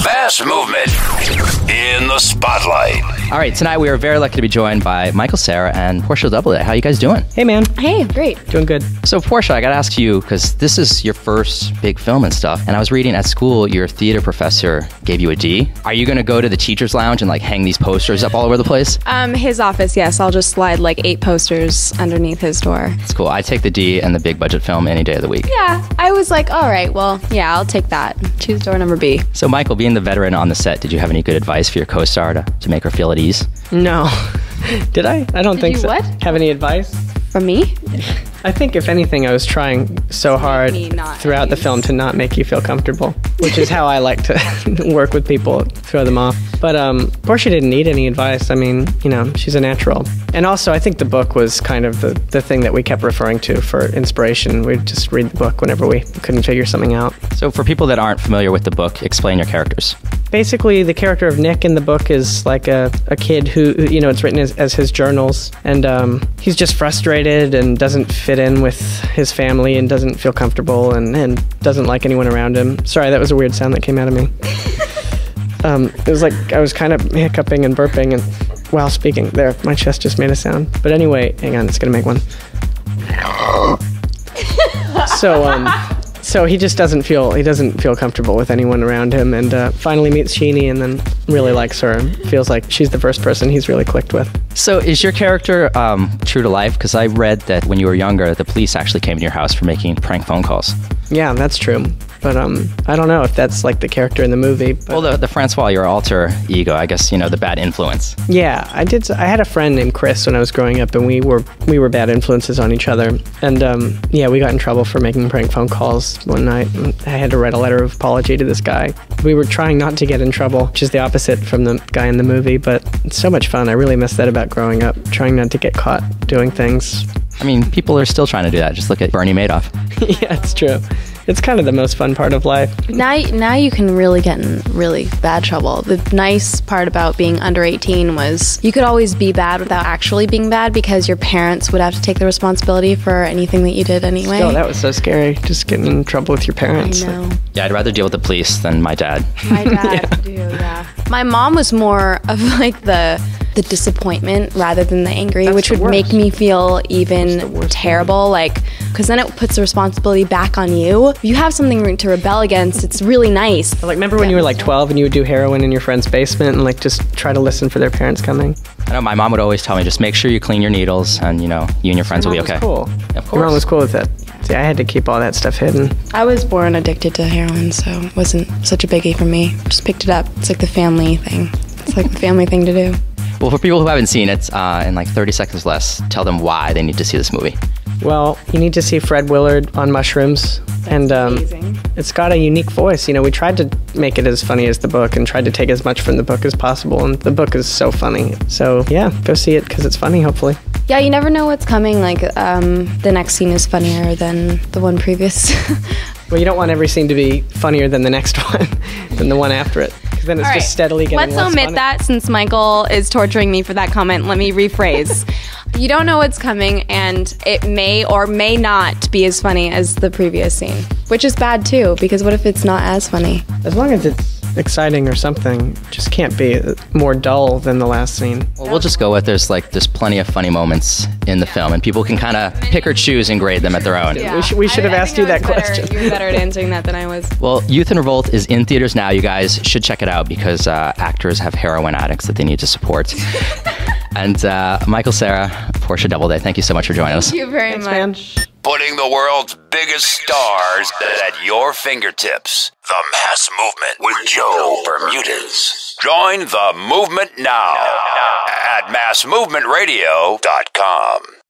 Mass Movement in the spotlight. All right, tonight we are very lucky to be joined by Michael, Cera, and Portia Doubleday. How are you guys doing? Hey, man. Hey, great. Doing good. So, Portia, I got to ask you, because this is your first big film and stuff, and I was reading at school your theater professor gave you a D. Are you going to go to the teacher's lounge and, like, hang these posters up all over the place? His office, yes. I'll just slide, like, 8 posters underneath his door. It's cool. I take the D and the big budget film any day of the week. Yeah, I was like, all right, well, yeah, I'll take that. Choose door number B. So, Michael, being the veteran on the set, did you have any good advice for your co-star to make her feel at ease? No. Did I? I don't think you so. what? Have any advice? From me? I think, if anything, I was trying so hard throughout the film to not make you feel comfortable, which is how I like to work with people, throw them off. But Portia didn't need any advice. I mean, you know, she's a natural. And also, I think the book was kind of the thing that we kept referring to for inspiration. We'd just read the book whenever we couldn't figure something out. So for people that aren't familiar with the book, explain your characters. Basically, the character of Nick in the book is like a kid who, you know, it's written as his journals. And he's just frustrated and doesn't fit in with his family and doesn't feel comfortable and doesn't like anyone around him. Sorry, that was a weird sound that came out of me. It was like I was kind of hiccuping and burping and while speaking. There, my chest just made a sound. But anyway, hang on, it's going to make one. So he just doesn't feel comfortable with anyone around him, and finally meets Sheenie and then really likes her and feels like she's the first person he's really clicked with. So is your character true to life? Because I read that when you were younger, the police actually came to your house for making prank phone calls. Yeah, that's true. But I don't know if that's like the character in the movie. But well, the Francois, your alter ego, I guess, you know, the bad influence. Yeah, I did. I had a friend named Chris when I was growing up, and we were bad influences on each other. And yeah, we got in trouble for making prank phone calls one night. I had to write a letter of apology to this guy. We were trying not to get in trouble, which is the opposite from the guy in the movie, but it's so much fun. I really miss that about growing up, trying not to get caught doing things. I mean, people are still trying to do that. Just look at Bernie Madoff. Yeah, it's true. It's kind of the most fun part of life. Now you can really get in really bad trouble. The nice part about being under 18 was you could always be bad without actually being bad because your parents would have to take the responsibility for anything that you did anyway. Oh, that was so scary, just getting in trouble with your parents. I know. Yeah, I'd rather deal with the police than my dad. My dad, yeah. My mom was more of like the disappointment rather than the angry, which would make me feel even terrible, like, because then it puts the responsibility back on you. If you have something to rebel against, it's really nice. Like, remember when you were like 12 and you would do heroin in your friend's basement and like just try to listen for their parents coming? I know my mom would always tell me, just make sure you clean your needles and, you know, you and your friends will be okay. Cool. Of course. Your mom was cool with it. See, I had to keep all that stuff hidden. I was born addicted to heroin, so it wasn't such a biggie for me. Just picked it up. It's like the family thing. It's like the family thing to do. Well, for people who haven't seen it, in like 30 seconds less, tell them why they need to see this movie. Well, you need to see Fred Willard on mushrooms. And it's got a unique voice. You know, we tried to make it as funny as the book and tried to take as much from the book as possible. And the book is so funny. So, yeah, go see it because it's funny, hopefully. Yeah, you never know what's coming. Like, the next scene is funnier than the one previous. Well, you don't want every scene to be funnier than the next one, than the one after it. Because then it's just steadily getting less Let's omit funny. that since Michael is torturing me for that comment. Let me rephrase. You don't know what's coming, and it may or may not be as funny as the previous scene, which is bad too, because what if it's not as funny? As long as it's exciting or something, it just can't be more dull than the last scene. Well, we'll just go with there's plenty of funny moments in the film, and people can kind of pick or choose and grade them at their own. Yeah. We should have asked you that question. You're better at answering that than I was. Well, Youth in Revolt is in theaters now. You guys should check it out because actors have heroin addicts that they need to support. And Michael, Cera, Portia Doubleday, thank you so much for joining us. Thank you very much. Man. Putting the world's biggest stars at your fingertips. The Mass Movement with Joe Bermudez. Join the movement now at massmovementradio.com.